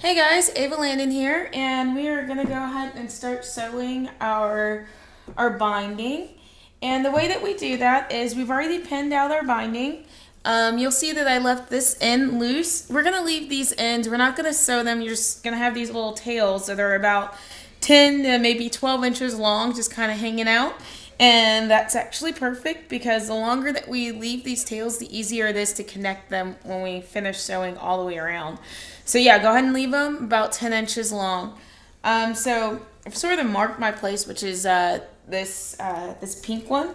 Hey guys, Ava Landon here, and we are gonna go ahead and start sewing our binding. And the way that we do that is we've already pinned out our binding. You'll see that I left this end loose. We're gonna leave these ends. We're not gonna sew them. You're just gonna have these little tails that are about 10 to maybe 12 inches long, just kind of hanging out. And that's actually perfect because the longer that we leave these tails, the easier it is to connect them when we finish sewing all the way around. So yeah, go ahead and leave them about 10 inches long. So I've sort of marked my place, which is this pink one,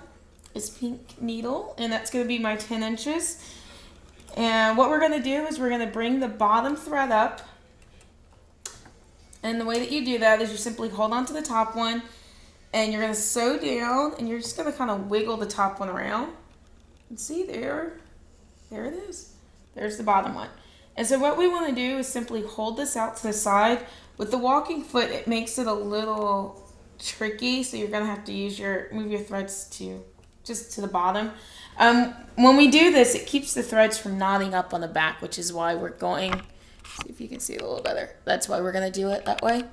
this pink needle, and that's going to be my 10 inches. And what we're going to do is we're going to bring the bottom thread up. And the way that you do that is you simply hold on to the top one, and you're going to sew down, and you're just going to kind of wiggle the top one around. And see, there it is. There's the bottom one. And so what we want to do is simply hold this out to the side. With the walking foot, it makes it a little tricky, so you're going to have to move your threads just to the bottom. When we do this, it keeps the threads from knotting up on the back, which is why we're going, see if you can see it a little better. That's why we're going to do it that way.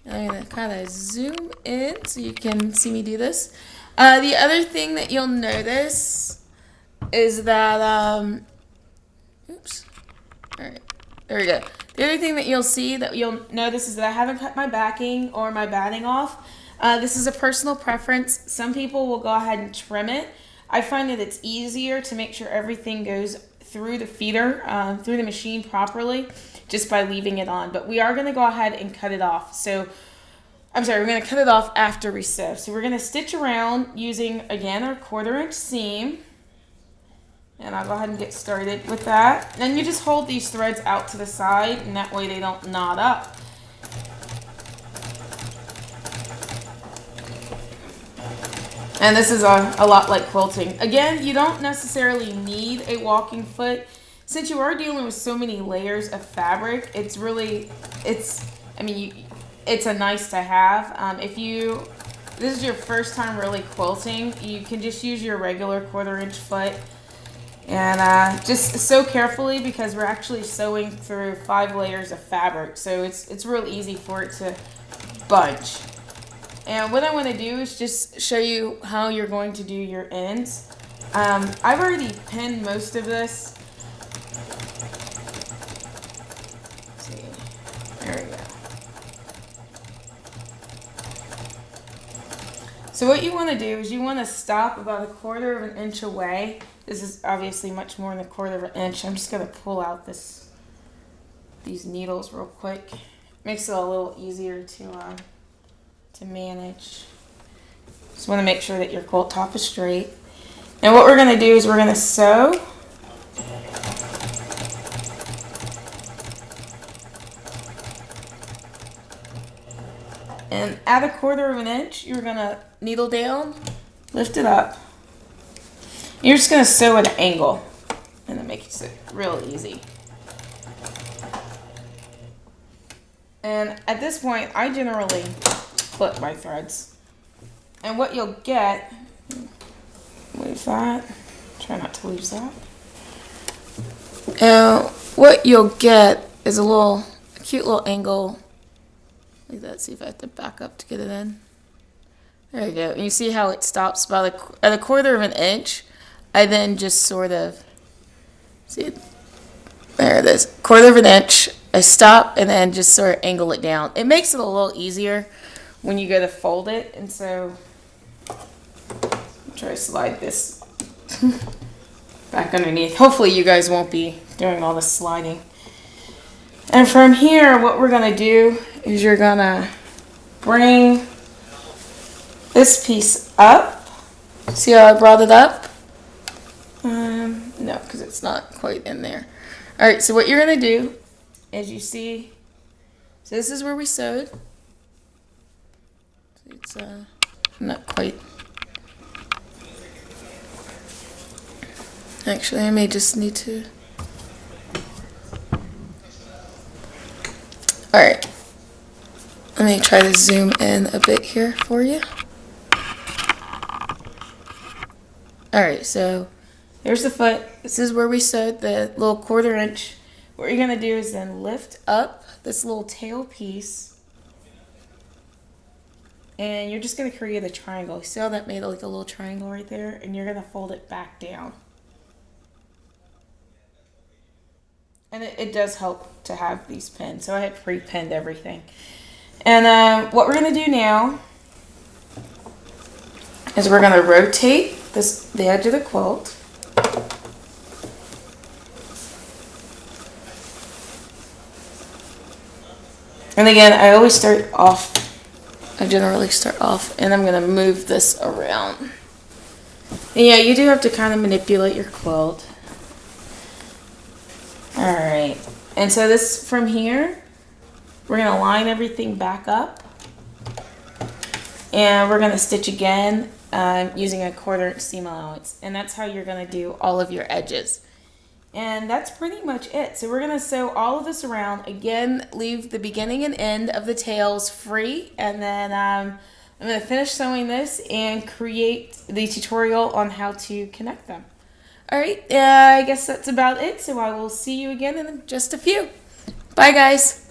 I'm going to kind of zoom in so you can see me do this. The other thing that you'll notice is that, oops. All right, there we go. The other thing that you'll notice is that I haven't cut my backing or my batting off. This is a personal preference. Some people will go ahead and trim it. I find that it's easier to make sure everything goes through the feeder, through the machine properly, just by leaving it on. But we are going to go ahead and cut it off. So, I'm sorry, we're going to cut it off after we sew. So we're going to stitch around using, again, our 1/4 inch seam. And I'll go ahead and get started with that. And then you just hold these threads out to the side, and that way they don't knot up. And this is a lot like quilting. Again, you don't necessarily need a walking foot. Since you are dealing with so many layers of fabric, it's a nice to have. If this is your first time really quilting, you can just use your regular 1/4 inch foot. And just sew carefully because we're actually sewing through 5 layers of fabric, so it's real easy for it to bunch. And what I want to do is just show you how you're going to do your ends. I've already pinned most of this. Let's see, there we go. So what you want to do is you want to stop about 1/4 inch away. This is obviously much more than 1/4 inch. I'm just going to pull out these needles real quick. Makes it a little easier to manage. Just want to make sure that your quilt top is straight. And what we're going to do is we're going to sew. And at 1/4 inch, you're going to needle down, lift it up. You're just going to sew at an angle, and that makes it real easy. And at this point, I generally flip my threads. And what you'll get, leave that, try not to lose that. What you'll get is a cute little angle, like that. See if I have to back up to get it in. There you go. And you see how it stops about at 1/4 inch. I then just sort of, see, there it is, 1/4 inch. I stop and then just sort of angle it down. It makes it a little easier when you go to fold it. And so, I'll try to slide this back underneath. Hopefully you guys won't be doing all this sliding. And from here, what we're going to do is you're going to bring this piece up. See how I brought it up? No, because it's not quite in there. Alright, so what you're going to do is you see, so this is where we sewed. It's not quite. Actually, I may just need to. Alright, let me try to zoom in a bit here for you. Alright, so there's the foot. This is where we sewed the little 1/4 inch what you're going to do is then lift up this little tail piece, and you're just going to create a triangle. See how that made like a little triangle right there? And you're going to fold it back down. And it does help to have these pinned. So I had pre-pinned everything. And what we're going to do now is we're going to rotate the edge of the quilt. And again, I generally start off, and I'm going to move this around. And yeah, you do have to kind of manipulate your quilt. Alright, and so this, from here, we're going to line everything back up. And we're going to stitch again using a 1/4 inch seam allowance. And that's how you're going to do all of your edges. And that's pretty much it. So we're going to sew all of this around. Again, leave the beginning and end of the tails free. And then I'm going to finish sewing this and create the tutorial on how to connect them. Alright, I guess that's about it. So I will see you again in just a few. Bye guys.